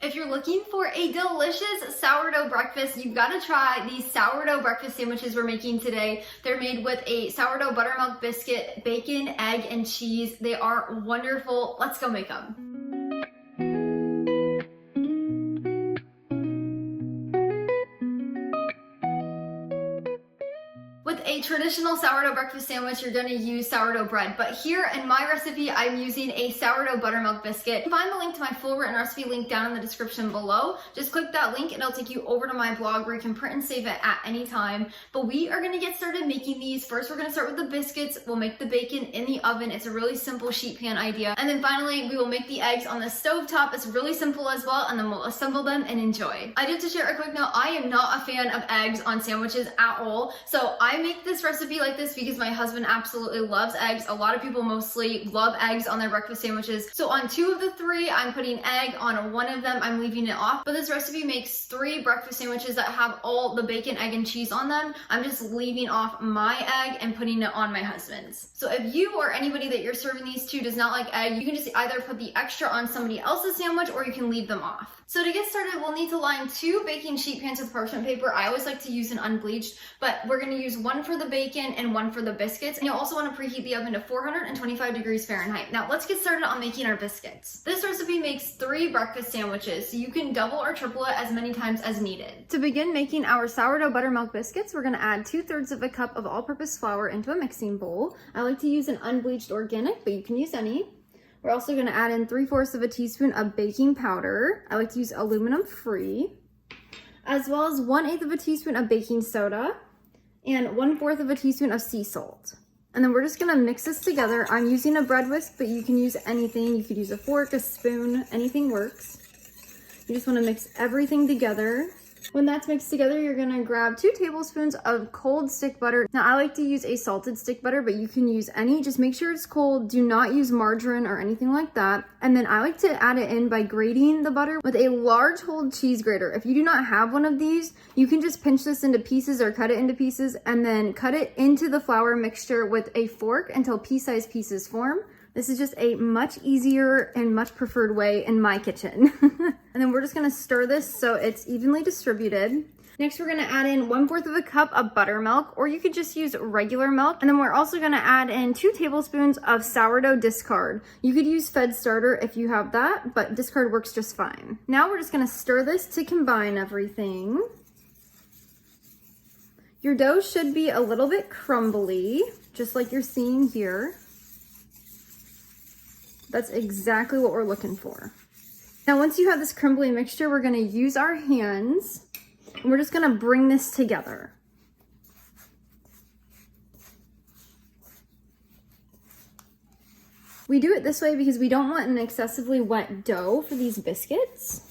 If you're looking for a delicious sourdough breakfast, you've got to try these sourdough breakfast sandwiches we're making today. They're made with a sourdough buttermilk biscuit, bacon, egg, and cheese. They are wonderful. Let's go make them. With a traditional sourdough breakfast sandwich, you're going to use sourdough bread, but here in my recipe, I'm using a sourdough buttermilk biscuit. You can find the link to my full written recipe link down in the description below. Just click that link and it'll take you over to my blog where you can print and save it at any time. But we are going to get started making these. First, we're going to start with the biscuits. We'll make the bacon in the oven. It's a really simple sheet pan idea. And then finally, we will make the eggs on the stovetop. It's really simple as well, and then we'll assemble them and enjoy. I did to share a quick note, I am not a fan of eggs on sandwiches at all. So I make this recipe like this because my husband absolutely loves eggs. A lot of people mostly love eggs on their breakfast sandwiches. So on 2 of the 3, I'm putting egg. On 1 of them, I'm leaving it off. But this recipe makes 3 breakfast sandwiches that have all the bacon, egg, and cheese on them. I'm just leaving off my egg and putting it on my husband's. So if you or anybody that you're serving these to does not like egg, you can just either put the extra on somebody else's sandwich or you can leave them off. So to get started, we'll need to line 2 baking sheet pans with parchment paper. I always like to use an unbleached, but we're gonna use 1 for the bacon and 1 for the biscuits. And you'll also wanna preheat the oven to 425 degrees Fahrenheit. Now let's get started on making our biscuits. This recipe makes 3 breakfast sandwiches, so you can double or triple it as many times as needed. To begin making our sourdough buttermilk biscuits, we're gonna add 2/3 of a cup of all-purpose flour into a mixing bowl. I like to use an unbleached organic, but you can use any. We're also going to add in 3/4 of a teaspoon of baking powder. I like to use aluminum free, as well as 1/8 of a teaspoon of baking soda and 1/4 of a teaspoon of sea salt. And then we're just going to mix this together. I'm using a bread whisk, but you can use anything. You could use a fork, a spoon, anything works. You just want to mix everything together. When that's mixed together, you're gonna grab 2 tablespoons of cold stick butter. Now I like to use a salted stick butter, but you can use any. Just make sure it's cold. Do not use margarine or anything like that. And then I like to add it in by grating the butter with a large whole cheese grater. If you do not have one of these, you can just pinch this into pieces or cut it into pieces and then cut it into the flour mixture with a fork until pea-sized pieces form. This is just a much easier and much preferred way in my kitchen. And then we're just gonna stir this so it's evenly distributed. Next, we're gonna add in 1/4 of a cup of buttermilk, or you could just use regular milk. And then we're also gonna add in 2 tablespoons of sourdough discard. You could use Fed starter if you have that, but discard works just fine. Now we're just gonna stir this to combine everything. Your dough should be a little bit crumbly, just like you're seeing here. That's exactly what we're looking for. Now, once you have this crumbly mixture, we're gonna use our hands and we're just gonna bring this together. We do it this way because we don't want an excessively wet dough for these biscuits.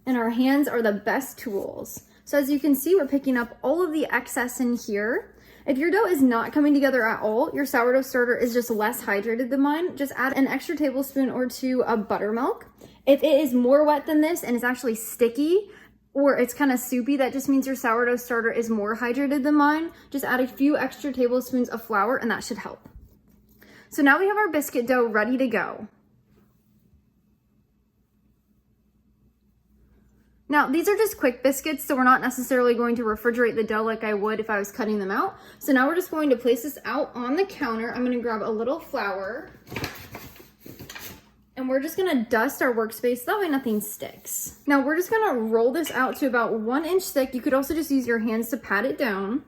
And our hands are the best tools. So as you can see, we're picking up all of the excess in here. If your dough is not coming together at all, your sourdough starter is just less hydrated than mine, just add an extra tablespoon or 2 of buttermilk. If it is more wet than this and it's actually sticky or it's kind of soupy, that just means your sourdough starter is more hydrated than mine. Just add a few extra tablespoons of flour and that should help. So now we have our biscuit dough ready to go. Now, these are just quick biscuits, so we're not necessarily going to refrigerate the dough like I would if I was cutting them out. So now we're just going to place this out on the counter. I'm gonna grab a little flour and we're just gonna dust our workspace, that way nothing sticks. Now we're just gonna roll this out to about 1 inch thick. You could also just use your hands to pat it down.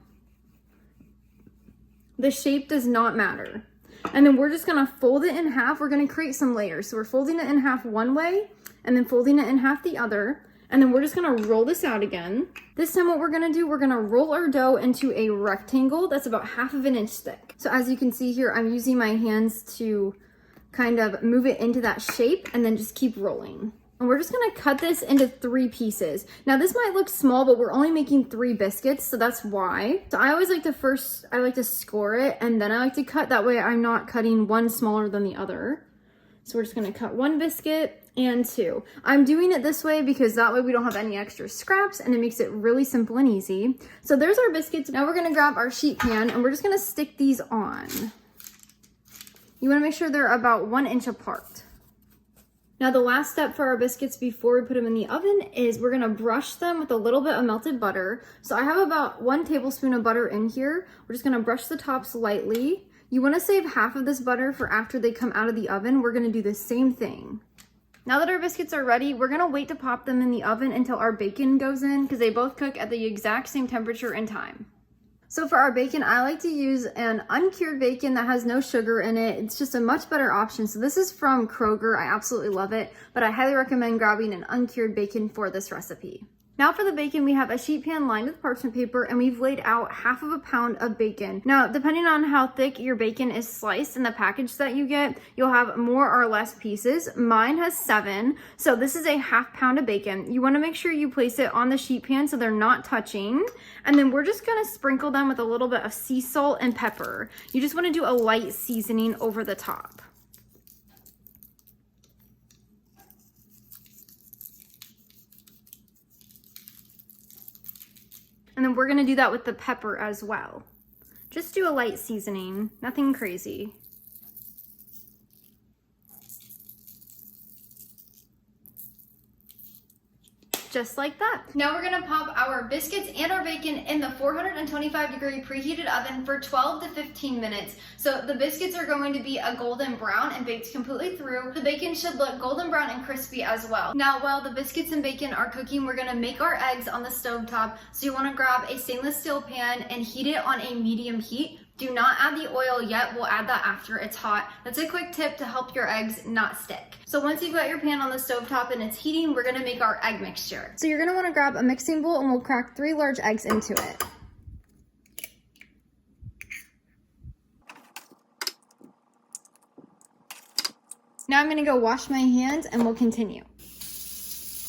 The shape does not matter. And then we're just gonna fold it in half. We're gonna create some layers. So we're folding it in half one way and then folding it in half the other. And then we're just gonna roll this out again. This time what we're gonna do, we're gonna roll our dough into a rectangle that's about 1/2 inch thick. So as you can see here, I'm using my hands to kind of move it into that shape and then just keep rolling. And we're just gonna cut this into 3 pieces. Now this might look small, but we're only making 3 biscuits, so that's why. So I always like to score it and then I like to cut, that way I'm not cutting one smaller than the other. So we're just gonna cut 1 biscuit and 2. I'm doing it this way because that way we don't have any extra scraps and it makes it really simple and easy. So there's our biscuits. Now we're gonna grab our sheet pan and we're just gonna stick these on. You wanna make sure they're about 1 inch apart. Now the last step for our biscuits before we put them in the oven is we're gonna brush them with a little bit of melted butter. So I have about 1 tablespoon of butter in here. We're just gonna brush the tops lightly. You wanna save half of this butter for after they come out of the oven. We're gonna do the same thing. Now that our biscuits are ready, we're gonna wait to pop them in the oven until our bacon goes in because they both cook at the exact same temperature and time. So for our bacon, I like to use an uncured bacon that has no sugar in it. It's just a much better option. So this is from Kroger. I absolutely love it, but I highly recommend grabbing an uncured bacon for this recipe. Now for the bacon, we have a sheet pan lined with parchment paper and we've laid out 1/2 pound of bacon. Now, depending on how thick your bacon is sliced in the package that you get, you'll have more or less pieces. Mine has 7, so this is a 1/2 pound of bacon. You wanna make sure you place it on the sheet pan so they're not touching. And then we're just gonna sprinkle them with a little bit of sea salt and pepper. You just wanna do a light seasoning over the top. And then we're gonna do that with the pepper as well. Just do a light seasoning, nothing crazy. Just like that. Now we're gonna pop our biscuits and our bacon in the 425-degree preheated oven for 12 to 15 minutes. So the biscuits are going to be a golden brown and baked completely through. The bacon should look golden brown and crispy as well. Now while the biscuits and bacon are cooking, we're gonna make our eggs on the stove top. So you wanna grab a stainless steel pan and heat it on a medium heat. Do not add the oil yet, we'll add that after it's hot. That's a quick tip to help your eggs not stick. So once you've got your pan on the stovetop and it's heating, we're gonna make our egg mixture. So you're gonna wanna grab a mixing bowl and we'll crack 3 large eggs into it. Now I'm gonna go wash my hands and we'll continue.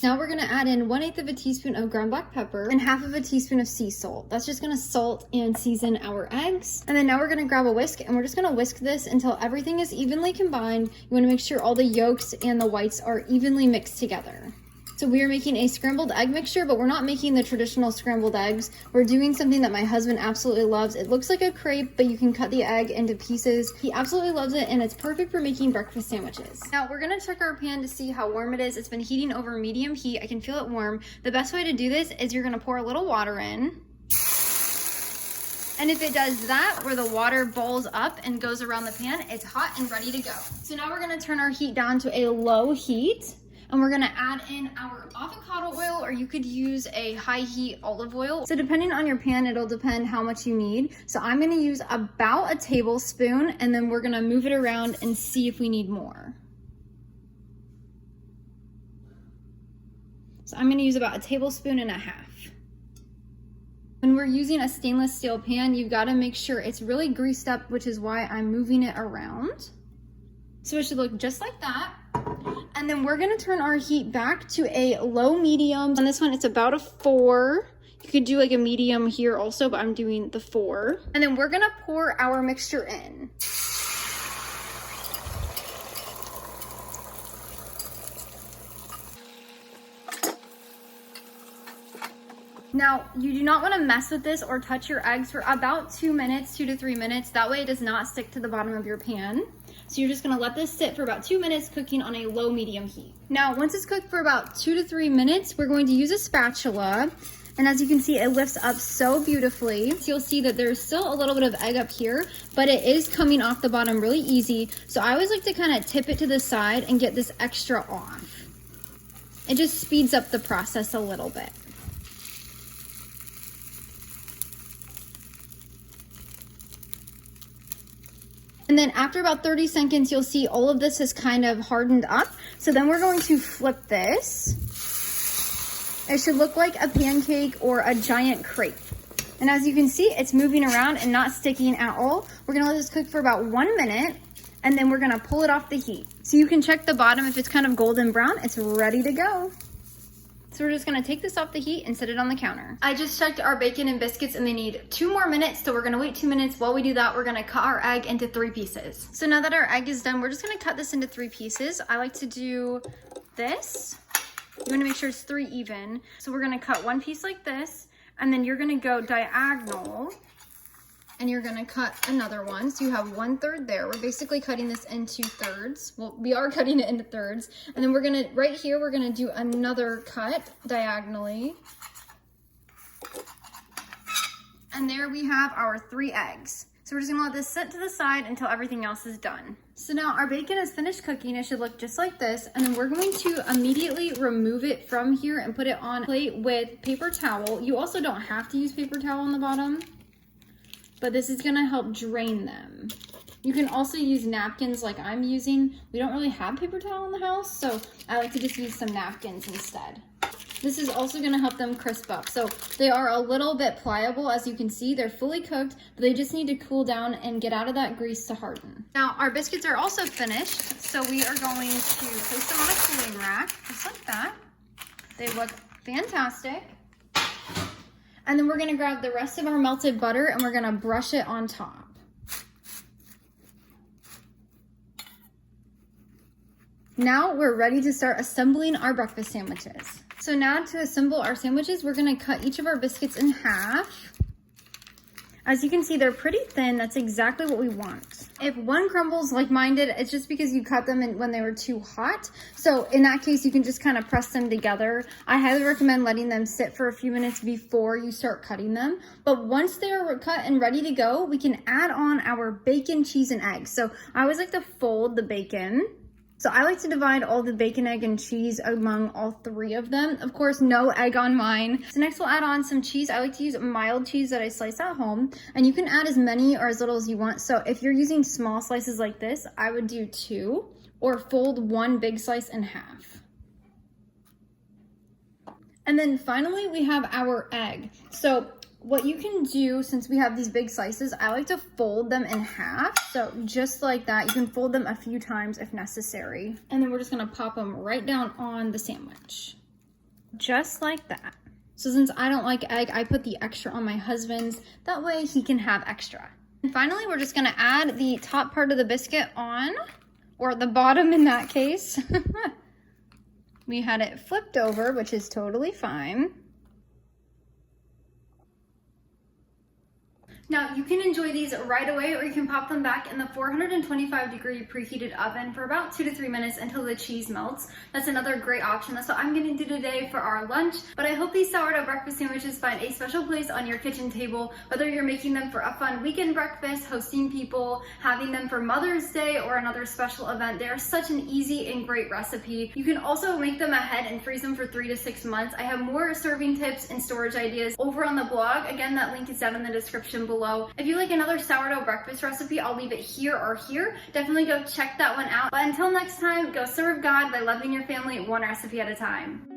Now we're gonna add in 1/8 teaspoon of ground black pepper and 1/2 teaspoon of sea salt. That's just gonna salt and season our eggs. And then now we're gonna grab a whisk and we're just gonna whisk this until everything is evenly combined. You wanna make sure all the yolks and the whites are evenly mixed together. So we are making a scrambled egg mixture, but we're not making the traditional scrambled eggs. We're doing something that my husband absolutely loves. It looks like a crepe, but you can cut the egg into pieces. He absolutely loves it, and it's perfect for making breakfast sandwiches. Now we're gonna check our pan to see how warm it is. It's been heating over medium heat. I can feel it warm. The best way to do this is you're gonna pour a little water in. And if it does that, where the water balls up and goes around the pan, it's hot and ready to go. So now we're gonna turn our heat down to a low heat. And we're gonna add in our avocado oil, or you could use a high heat olive oil. So depending on your pan, it'll depend how much you need. So I'm gonna use about a tablespoon, and then we're gonna move it around and see if we need more. So I'm gonna use about 1.5 tablespoons. When we're using a stainless steel pan, you've gotta make sure it's really greased up, which is why I'm moving it around. So it should look just like that. And then we're gonna turn our heat back to a low medium. On this one, it's about a 4. You could do like a medium here also, but I'm doing the 4. And then we're gonna pour our mixture in. Now, you do not want to mess with this or touch your eggs for about 2 minutes, 2 to 3 minutes. That way it does not stick to the bottom of your pan. So you're just gonna let this sit for about 2 minutes, cooking on a low medium heat. Now, once it's cooked for about 2 to 3 minutes, we're going to use a spatula. And as you can see, it lifts up so beautifully. So you'll see that there's still a little bit of egg up here, but it is coming off the bottom really easy. So I always like to kind of tip it to the side and get this extra off. It just speeds up the process a little bit. And then after about 30 seconds, you'll see all of this has kind of hardened up. So then we're going to flip this. It should look like a pancake or a giant crepe. And as you can see, it's moving around and not sticking at all. We're gonna let this cook for about 1 minute, and then we're gonna pull it off the heat. So you can check the bottom. If it's kind of golden brown, it's ready to go. So we're just gonna take this off the heat and set it on the counter. I just checked our bacon and biscuits and they need 2 more minutes, so we're gonna wait 2 minutes. While we do that, we're gonna cut our egg into 3 pieces. So now that our egg is done, we're just gonna cut this into 3 pieces. I like to do this. You wanna make sure it's 3 even. So we're gonna cut 1 piece like this, and then you're gonna go diagonal and you're gonna cut another one. So you have 1/3 there. We're basically cutting this into thirds. Well, we are cutting it into thirds. And then we're gonna, right here, we're gonna do another cut diagonally. And there we have our 3 eggs. So we're just gonna let this sit to the side until everything else is done. So now our bacon is finished cooking. It should look just like this. And then we're going to immediately remove it from here and put it on a plate with paper towel. You also don't have to use paper towel on the bottom, but this is gonna help drain them. You can also use napkins like I'm using. We don't really have paper towel in the house, so I like to just use some napkins instead. This is also gonna help them crisp up. So they are a little bit pliable, as you can see. They're fully cooked, but they just need to cool down and get out of that grease to harden. Now, our biscuits are also finished, so we are going to place them on a cooling rack, just like that. They look fantastic. And then we're gonna grab the rest of our melted butter and we're gonna brush it on top. Now we're ready to start assembling our breakfast sandwiches. So now to assemble our sandwiches, we're gonna cut each of our biscuits in half. As you can see, they're pretty thin. That's exactly what we want. If one crumbles like mine did, it's just because you cut them when they were too hot. So in that case, you can just kind of press them together. I highly recommend letting them sit for a few minutes before you start cutting them. But once they are cut and ready to go, we can add on our bacon, cheese, and eggs. So I always like to fold the bacon. So I like to divide all the bacon, egg, and cheese among all 3 of them. Of course, no egg on mine. So next we'll add on some cheese. I like to use mild cheese that I slice at home. And you can add as many or as little as you want. So if you're using small slices like this, I would do 2 or fold 1 big slice in half. And then finally, we have our egg. So what you can do, since we have these big slices, I like to fold them in half. So just like that, you can fold them a few times if necessary. And then we're just gonna pop them right down on the sandwich. Just like that. So since I don't like egg, I put the extra on my husband's. That way he can have extra. And finally, we're just gonna add the top part of the biscuit on, or the bottom in that case. We had it flipped over, which is totally fine. Now, you can enjoy these right away, or you can pop them back in the 425-degree preheated oven for about 2 to 3 minutes until the cheese melts. That's another great option. That's what I'm gonna do today for our lunch. But I hope these sourdough breakfast sandwiches find a special place on your kitchen table, whether you're making them for a fun weekend breakfast, hosting people, having them for Mother's Day, or another special event. They are such an easy and great recipe. You can also make them ahead and freeze them for 3 to 6 months. I have more serving tips and storage ideas over on the blog. Again, that link is down in the description below. If you like another sourdough breakfast recipe, I'll leave it here or here. Definitely go check that one out. But until next time, go serve God by loving your family one recipe at a time.